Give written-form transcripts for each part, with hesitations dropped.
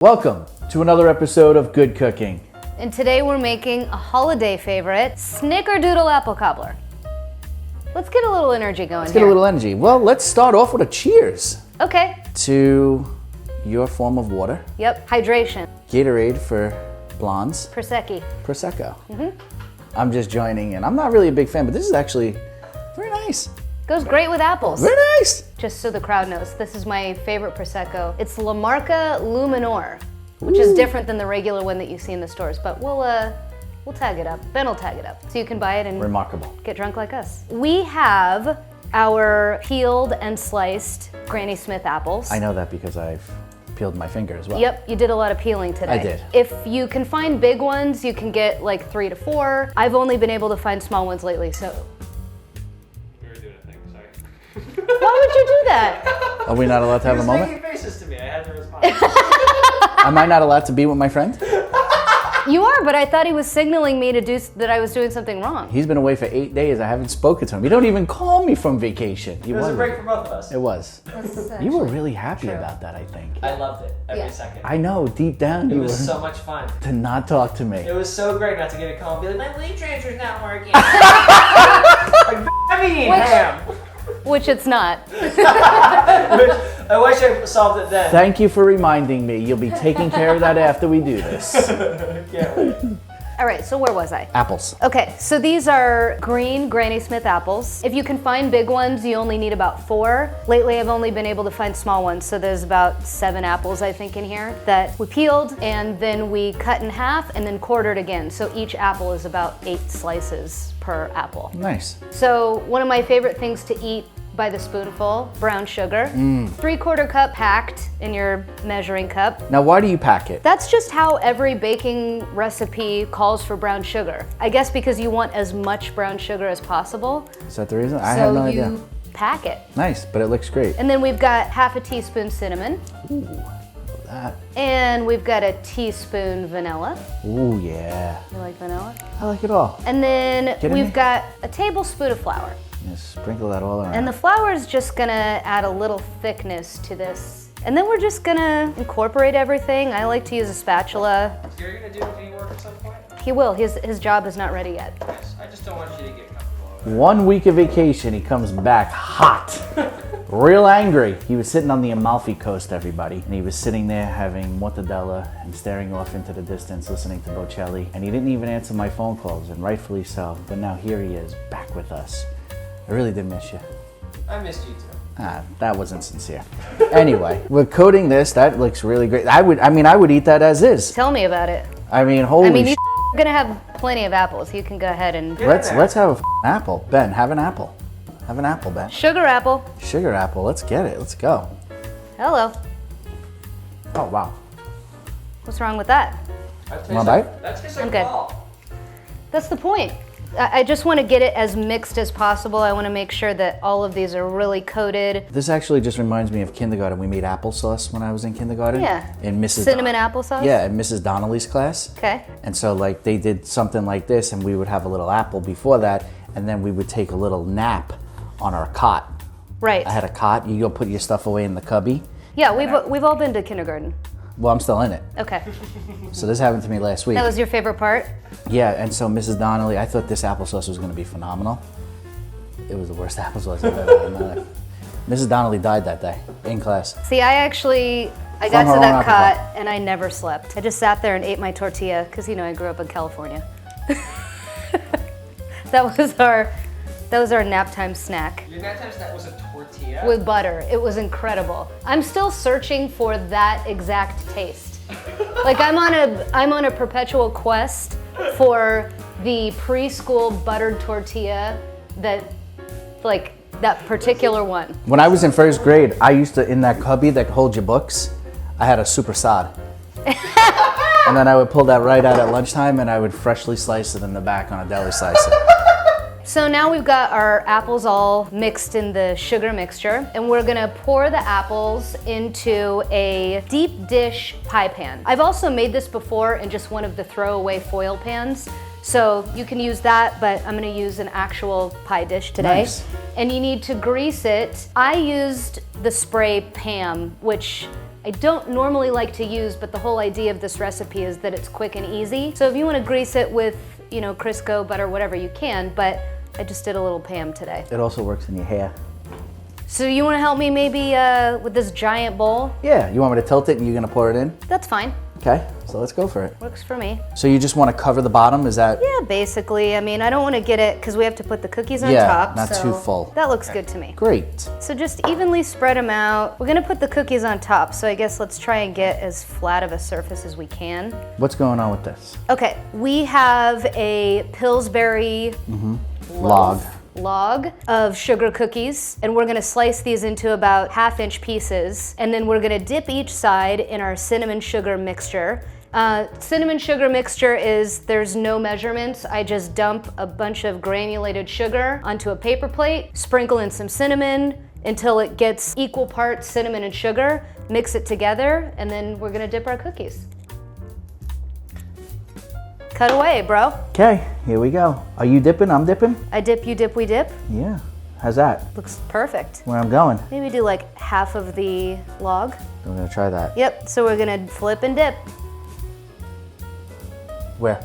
Welcome to another episode of Good Cooking. And today we're making a holiday favorite, Snickerdoodle apple cobbler. Let's get a little energy going Let's get a little energy. Well, let's start off with a cheers. Okay. To your form of water. Yep, hydration. Gatorade for blondes. Prosecco. Prosecco. I'm just joining in. I'm not really a big fan, but this is actually very nice. Goes great with apples. Very nice. Just so the crowd knows, this is my favorite Prosecco. It's La Marca Luminor, which is different than the regular one that you see in the stores, but we'll tag it up. Ben will tag it up, so you can buy it and Remarkable. Get drunk like us. We have our peeled and sliced Granny Smith apples. I know that because I've peeled my finger as well. Yep, you did a lot of peeling today. I did. If you can find big ones, you can get like 3 to 4. I've only been able to find small ones lately, so. We were doing a thing, sorry. Why would you do that? Are we not allowed to have a He was moment? making faces to me, I had to respond. Am I not allowed to be with my friend? You are, but I thought he was signaling me to do that I was doing something wrong. He's been away for 8 days. I haven't spoken to him. You don't even call me from vacation. It was a break for both of us. It was. That's You were really happy true. about that, I think. I loved it every Yeah. second. I know, deep down It you was were so much fun. to not talk to me. It was so great not to get a call and be like, my lead transfer's not working. Like, I mean, ham. Which it's not. I wish I solved it then. Thank you for reminding me. You'll be taking care of that after we do this. Can't wait. All right, so where was I? Apples. Okay, so these are green Granny Smith apples. If you can find big ones, you only need about 4. Lately, I've only been able to find small ones, so there's about 7 apples, I think, in here that we peeled, and then we cut in half and then quartered again. So each apple is about 8 slices per apple. Nice. So one of my favorite things to eat by the spoonful, brown sugar. 3/4 cup packed in your measuring cup. Now, why do you pack it? That's just how every baking recipe calls for brown sugar. I guess because you want as much brown sugar as possible. Is that the reason? I So have no you idea. pack it. Nice, but it looks great. And then we've got half a teaspoon cinnamon. Ooh, that. And we've got a teaspoon vanilla. Ooh, yeah. You like vanilla? I like it all. And then Kidding me? we've got a tablespoon of flour. Just sprinkle that all around. And the flour is just gonna add a little thickness to this. And then we're just gonna incorporate everything. I like to use a spatula. So you're going to do any work at some point? He will, his job is not ready yet. Yes. I just don't want you to get comfortable. 1 week of vacation, he comes back hot. Real angry. He was sitting on the Amalfi Coast, everybody. And he was sitting there having mortadella and staring off into the distance, listening to Bocelli. And he didn't even answer my phone calls, and rightfully so. But now here he is, back with us. I really did miss you. I missed you too. That wasn't sincere. Anyway, we're coating this. That looks really great. I would eat that as is. Tell me about it. I mean, holy I mean, sh**. you're gonna have plenty of apples. You can go ahead and... Let's there. have a f***ing apple. Ben, have an apple. Have an apple, Ben. Sugar apple. Sugar apple. Let's get it. Let's go. Hello. Oh, wow. What's wrong with that? Want a bite? That's just I'm like good. ball. That's the point. I just want to get it as mixed as possible. I want to make sure that all of these are really coated. This actually just reminds me of kindergarten. We made applesauce when I was in kindergarten. Yeah. In Mrs. Cinnamon applesauce? Yeah, in Mrs. Donnelly's class. Okay. And so like they did something like this, and we would have a little apple before that, and then we would take a little nap on our cot. Right. I had a cot. You go put your stuff away in the cubby. Yeah, we've all been to kindergarten. Well, I'm still in it. Okay. So this happened to me last week. That was your favorite part? Yeah, and so Mrs. Donnelly, I thought this applesauce was going to be phenomenal. It was the worst applesauce I've ever had in my life. Mrs. Donnelly died that day in class. See, I got From to her that own cot alcohol. and I never slept. I just sat there and ate my tortilla because, you know, I grew up in California. That was our nap time snack. Your nap time snack was a tortilla? With butter. It was incredible. I'm still searching for that exact taste. Like I'm on a perpetual quest for the preschool buttered tortilla that particular one. When I was in first grade, I used to, in that cubby that holds your books, I had a super sod. And then I would pull that right out at lunchtime and I would freshly slice it in the back on a deli slicer. So now we've got our apples all mixed in the sugar mixture, and we're gonna pour the apples into a deep dish pie pan. I've also made this before in just one of the throwaway foil pans, so you can use that, but I'm gonna use an actual pie dish today. Nice. And you need to grease it. I used the spray Pam, which I I don't normally like to use, but the whole idea of this recipe is that it's quick and easy. So if you want to grease it with, you know, Crisco, butter, whatever, you can, but I just did a little Pam today. It also works in your hair. So you want to help me maybe with this giant bowl? Yeah, you want me to tilt it and you're gonna pour it in? That's fine. Okay, so let's go for it. Works for me. So you just want to cover the bottom, is that? Yeah, basically. I mean, I don't want to get it because we have to put the cookies on top. Yeah, not so too full. That looks good to me. Great. So just evenly spread them out. We're gonna put the cookies on top, so I guess let's try and get as flat of a surface as we can. What's going on with this? Okay, we have a Pillsbury log of sugar cookies, and we're gonna slice these into about 1/2-inch pieces, and then we're gonna dip each side in our cinnamon sugar mixture. Cinnamon sugar mixture is, there's no measurements. I just dump a bunch of granulated sugar onto a paper plate, sprinkle in some cinnamon until it gets equal parts cinnamon and sugar, mix it together, and then we're gonna dip our cookies. Cut away, bro. Okay, here we go. Are you dipping? I'm dipping? I dip, you dip, we dip. Yeah. How's that? Looks perfect. Where I'm going? Maybe do like half of the log. I'm gonna try that. Yep, so we're gonna flip and dip. Where?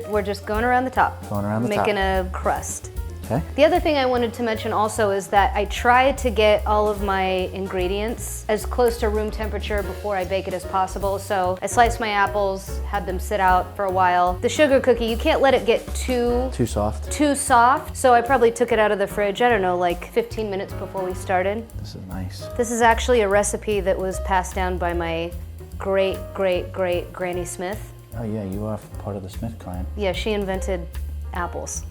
We're just going around the top. Going around the top. Making a crust. Okay. The other thing I wanted to mention also is that I try to get all of my ingredients as close to room temperature before I bake it as possible. So I sliced my apples, had them sit out for a while. The sugar cookie, you can't let it get too soft. So I probably took it out of the fridge, I don't know, like 15 minutes before we started. This is nice. This is actually a recipe that was passed down by my great Granny Smith. Oh yeah, you are part of the Smith clan. Yeah, she invented apples.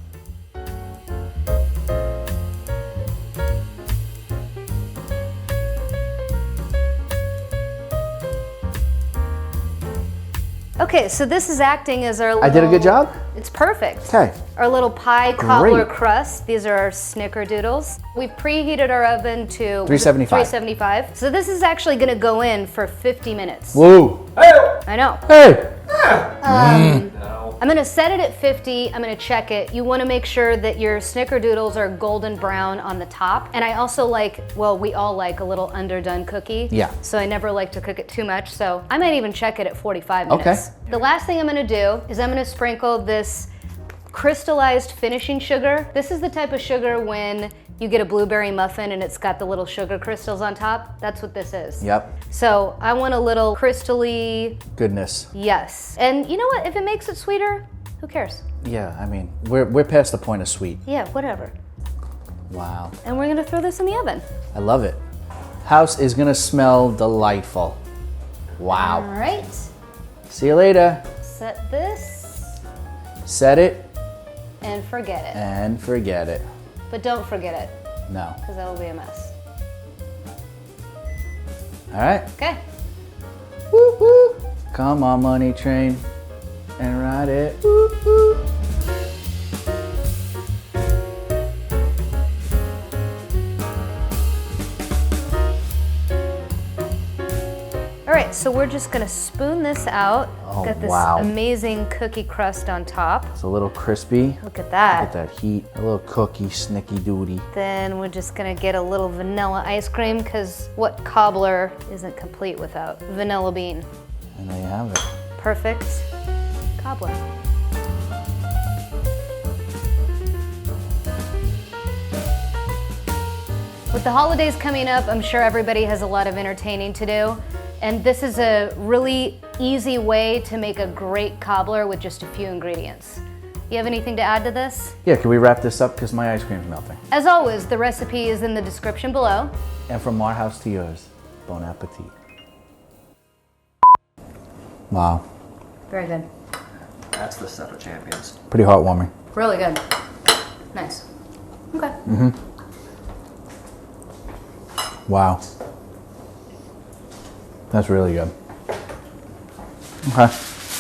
Okay, so this is acting as our little... I did a good job? It's perfect. Okay. Our little pie cobbler Great. crust. These are our Snickerdoodles. We've preheated our oven to 375. 375. So this is actually gonna go in for 50 minutes. Whoa. I know. Hey! I'm gonna set it at 50, I'm gonna check it. You wanna make sure that your Snickerdoodles are golden brown on the top. And I also like, well, we all like a little underdone cookie. Yeah. So I never like to cook it too much, so I might even check it at 45 minutes. Okay. The last thing I'm gonna do is I'm gonna sprinkle this crystallized finishing sugar. This is the type of sugar when you get a blueberry muffin and it's got the little sugar crystals on top. That's what this is. Yep. So I want a little crystally Goodness. yes. And you know what? If it makes it sweeter, who cares? Yeah, I mean, we're past the point of sweet. Yeah, whatever. Wow. And we're gonna throw this in the oven. I love it. House is gonna smell delightful. Wow. All right. See you later. Set this Set it and forget it. and forget it. But don't forget it, No. because that will be a mess. All right. Okay. Woo woo. Come on, money train, and ride it. Woo woo. All right, so we're just gonna spoon this out. Oh, Got this wow. amazing cookie crust on top. It's a little crispy. Look at that. Look at that heat. A little cookie, snicky-doody. Then we're just gonna get a little vanilla ice cream, because what cobbler isn't complete without vanilla bean? And there you have it. Perfect cobbler. With the holidays coming up, I'm sure everybody has a lot of entertaining to do. And this is a really easy way to make a great cobbler with just a few ingredients. You have anything to add to this? Yeah, can we wrap this up because my ice cream's melting? As always, the recipe is in the description below. And from our house to yours, bon appetit. Wow, Very good. That's the stuff of champions. pretty heartwarming. Really good. Nice. Okay. Wow. That's really good. Okay.